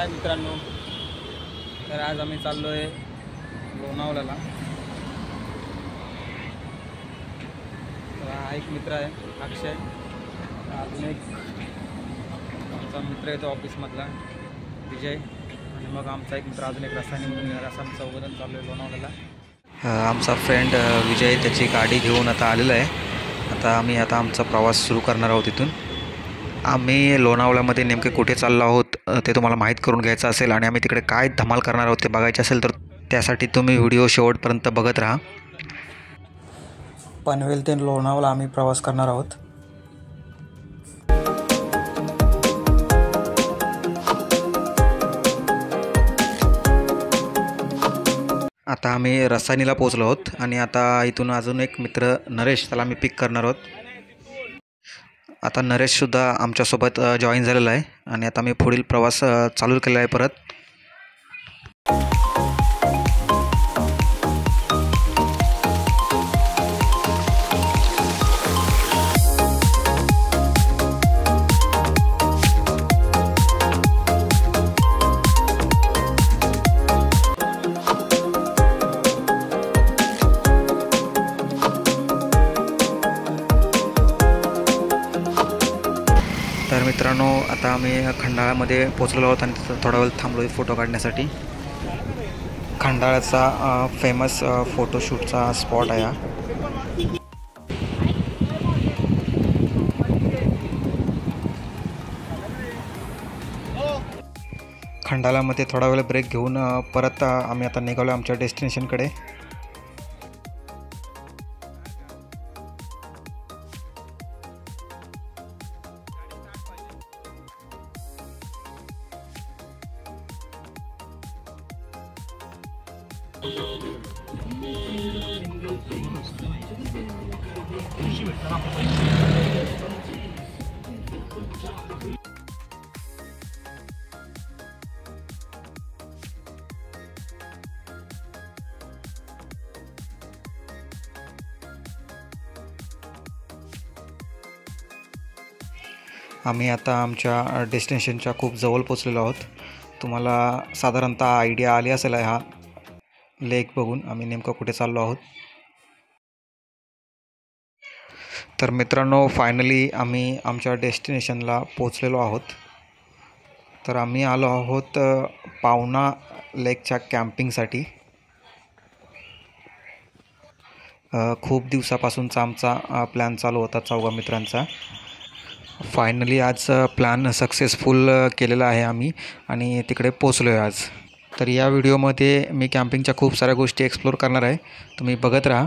हाय मित्रांनो, तर आज आम्ही चाललो आहे लोणावळ्याला. तर हा एक मित्र आहे अक्षय, अजून एक आमचा मित्र आहे तो ऑफिसमधला विजय, आणि मग आमचा एक मित्र अजून एक रस्त्याने म्हणून येणार. असं आमचं चौघजण चाललो आहे लोणावळ्याला. आमचा फ्रेंड विजय त्याची गाडी घेऊन आता आलेला आहे. आता आम्ही आमचा प्रवास सुरू करणार आहोत. इथून आम्ही लोणावळ्यामध्ये नेमके कुठे चाललो आहोत ते तुम्हाला माहीत करून घ्यायचं असेल आणि आम्ही तिकडे काय धमाल करणार आहोत ते बघायचे असेल तर त्यासाठी तुम्ही व्हिडिओ शेवटपर्यंत बघत राहा. पनवेल ते लोणावळा आम्ही प्रवास करणार आहोत. आता आम्ही रसायनीला पोहोचलो आहोत आणि आता इथून अजून एक मित्र नरेश, त्याला आम्ही पिक करणार आहोत. आता नरेशसुद्धा आमच्यासोबत जॉईन झालेला आहे आणि आता मी पुढील प्रवास चालू केला आहे परत. तर मित्रांनो, आता आम्ही खंडाळ्यामध्ये पोचलेलो आहोत आणि तिथं थोडा वेळ थांबलो आहे फोटो काढण्यासाठी. खंडाळ्याचा फेमस फोटोशूटचा स्पॉट आहे हा. खंडाळ्यामध्ये थोडा वेळ ब्रेक घेऊन परत आम्ही आता निघालो आमच्या डेस्टिनेशनकडे. आम्ही आता आमच्या डेस्टिनेशनच्या खूप जवळ पोचलेलो आहोत. तुम्हाला साधारणतः आयडिया आली असेल हा लेक बघून आम्ही नेमकं कुठे चाललो आहोत. तर मित्रांनो, फायनली आम्ही आमच्या डेस्टिनेशनला पोचलेलो आहोत. तर आम्ही आलो आहोत पावना लेकच्या कॅम्पिंगसाठी. खूप दिवसापासूनचा आमचा प्लॅन चालू होता चौघा मित्रांचा. फायनली आज प्लॅन सक्सेसफुल केलेला आहे आम्ही आणि तिकडे पोचलो आहे आज. तर या व्हिडिओमध्ये मी कॅम्पिंगच्या खूप साऱ्या गोष्टी एक्सप्लोर करणार आहे, तुम्ही बघत राहा.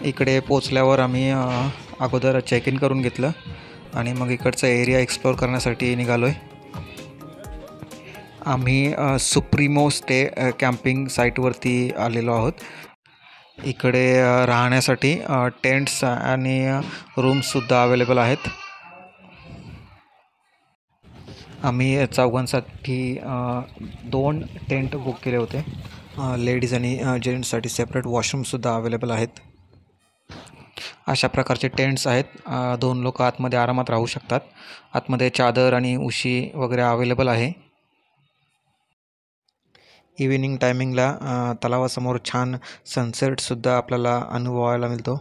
इकडे पोचल्यावर आम्ही अगोदर चेक इन करून घेतलं आणि मग इकडचा एरिया एक्सप्लोर करण्यासाठी निघालो आहे. आम्ही सुप्रीमो स्टे कॅम्पिंग साईटवरती आलेलो आहोत. इकडे राहण्यासाठी टेंट्स आणि रूम्ससुद्धा अवेलेबल आहेत. आम्ही चौघांसाठी 2 टेंट बुक केले होते. लेडीज आणि जेंट्ससाठी सेपरेट वॉशरूमसुद्धा अवेलेबल आहेत. अशा प्रकारचे टेंट्स आहेत. 2 लोक आतमध्ये आरामात राहू शकतात. आतमध्ये चादर आणि उशी वगैरे अवेलेबल आहे. इव्हिनिंग टायमिंगला तलावासमोर छान सनसेटसुद्धा आपल्याला अनुभवायला मिळतो.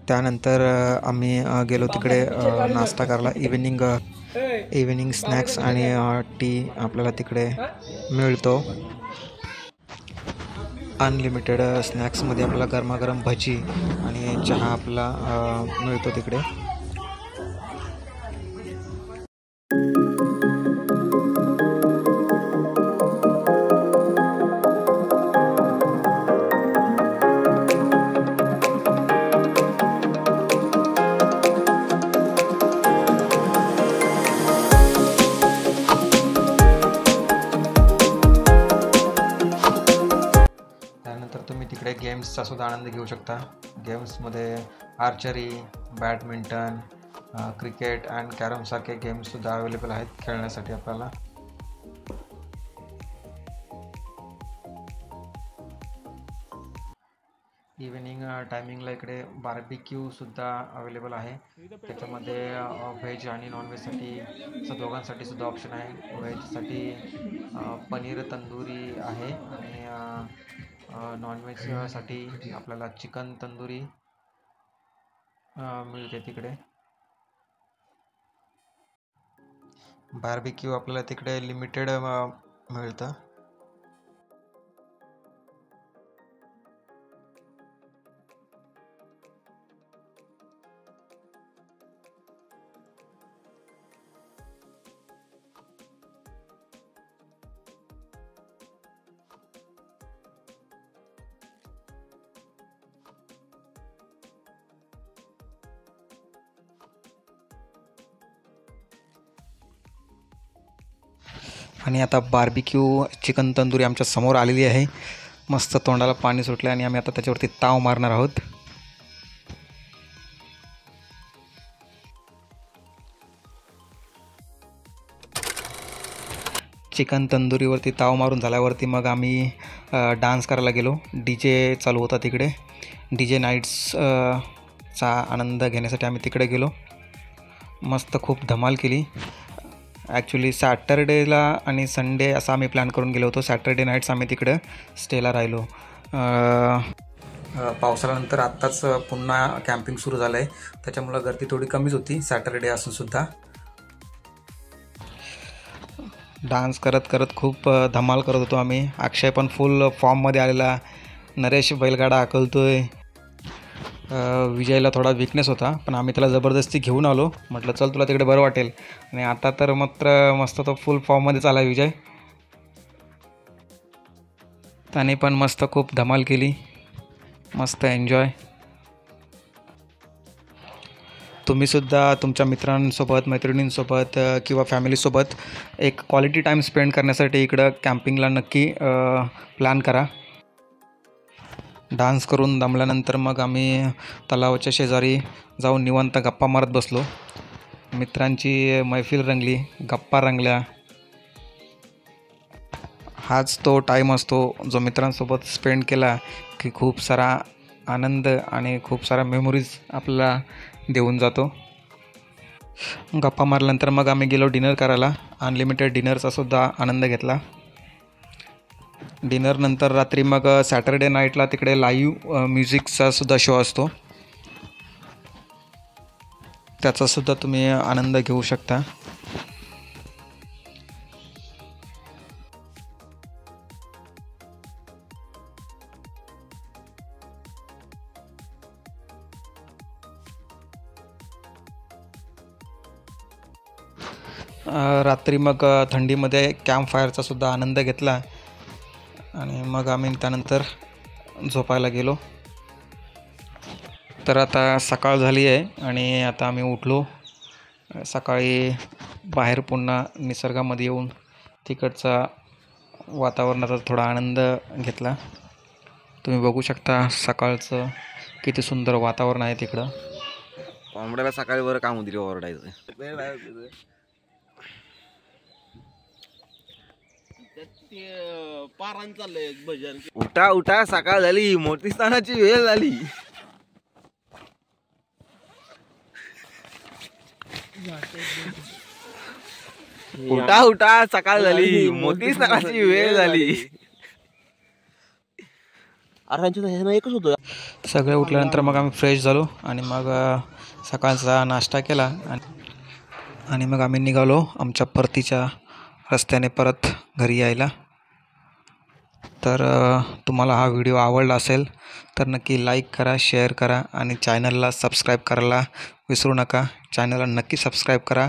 त्यानंतर आम्ही गेलो तिकडे नाश्ता करायला. इव्हिनिंग स्नॅक्स आणि टी आपल्याला तिकडे मिळतो. अनलिमिटेड स्नॅक्समध्ये आपल्याला गरमागरम भजी आणि चहा आपल्याला मिळतो तिकडे. तुम्ही तिकडे गेम्सचा सुद्धा आनंद घेऊ शकता. गेम्समध्ये आर्चरी, बॅडमिंटन, क्रिकेट अँड कॅरमसारखे गेम्ससुद्धा अवेलेबल आहेत खेळण्यासाठी आपल्याला. इव्हिनिंग टायमिंगला इकडे बार्बिक्यूसुद्धा अवेलेबल आहे. त्याच्यामध्ये व्हेज आणि नॉनव्हेजसाठी दोघांसाठी सुद्धा ऑप्शन आहे. व्हेजसाठी पनीर तंदुरी आहे आणि नॉनव्हेजसाठी आपल्याला चिकन तंदुरी मिळते तिकडे. बार्बिक्यू आपल्याला तिकडे लिमिटेड मिळतं. आणि आता बार्बिक्यू चिकन तंदुरी आमच्या समोर आलेली आहे. मस्त तोंडाला पाणी सुटलं आणि आम्ही आता त्याच्यावरती ताव मारणार आहोत. चिकन तंदुरीवरती ताव मारून झाल्यावरती मग आम्ही डान्स करायला गेलो. DJ चालू होता तिकडे. DJ नाईट्स चा आनंद घेण्यासाठी आम्ही तिकडे गेलो. मस्त खूप धमाल केली. ॲक्च्युली सॅटरडेला आणि संडे असा आम्ही प्लॅन करून गेलो होतो. सॅटरडे नाईट्स आम्ही तिकडं स्टेला राहिलो. पावसाळ्यानंतर आत्ताच पुन्हा कॅम्पिंग सुरू झालं आहे, त्याच्यामुळं गर्दी थोडी कमीच होती सॅटरडे असूनसुद्धा. डान्स करत करत खूप धमाल करत होतो आम्ही. अक्षय पण फुल फॉर्ममध्ये आलेला. नरेश बैलगाडा हाकलतोय. विजयला थोडा विकनेस होता, पण आम्ही त्याला जबरदस्ती घेऊन आलो. म्हटलं चल तुला तिकडे बरं वाटेल. आणि आता तर मात्र मस्त तो फुल फॉर्ममध्येच आला विजय. त्याने पण मस्त खूप धमाल केली. मस्त एन्जॉय. तुम्हीसुद्धा तुमच्या मित्रांसोबत, मैत्रिणींसोबत किंवा फॅमिलीसोबत एक क्वालिटी टाईम स्पेंड करण्यासाठी इकडं कॅम्पिंगला नक्की प्लॅन करा. डान्स करून दमल्यानंतर मग आम्ही तलावाच्या शेजारी जाऊन निवांत गप्पा मारत बसलो. मित्रांची मैफिल रंगली, गप्पा रंगल्या. हाच तो टाईम असतो जो मित्रांसोबत स्पेंड केला की खूप सारा आनंद आणि खूप सारा मेमोरीज आपल्याला देऊन जातो. गप्पा मारल्यानंतर मग आम्ही गेलो डिनर करायला. अनलिमिटेड डिनरचा सुद्धा आनंद घेतला. डिनरनंतर रात्री मग सॅटरडे नाईटला तिकडे लाईव्ह म्युझिकचा सुद्धा शो असतो. त्याचासुद्धा तुम्ही आनंद घेऊ शकता. रात्री मग थंडीमध्ये कॅम्प फायरचा सुद्धा आनंद घेतला आणि मग आम्ही त्यानंतर झोपायला गेलो. तर आता सकाळ झाली आहे आणि आता आम्ही उठलो. सकाळी बाहेर पुन्हा निसर्गामध्ये येऊन तिकडचा वातावरणाचा थोडा आनंद घेतला. तुम्ही बघू शकता सकाळचं किती सुंदर वातावरण आहे तिकडं. कोंबड्याला सकाळी बरं काम होती ओरडायचं. पारान चाललंय भजन. उठा उठा, सकाळ झाली, मोठी स्नानाची वेळ झाली. उठा उठा, सकाळ झाली, मोठी स्नानाची वेळ झाली. एकच होतं. सगळे उठल्यानंतर मग आम्ही फ्रेश झालो आणि मग सकाळचा नाश्ता केला आणि मग आम्ही निघालो आमच्या परतीच्या रस्त्याने परत घरी यायला. तर तुम्हाला हा व्हिडिओ आवडला असेल तर नक्की लाईक करा, शेअर करा आणि चॅनलला सबस्क्राईब करायला विसरू नका. चॅनलला नक्की सबस्क्राईब करा.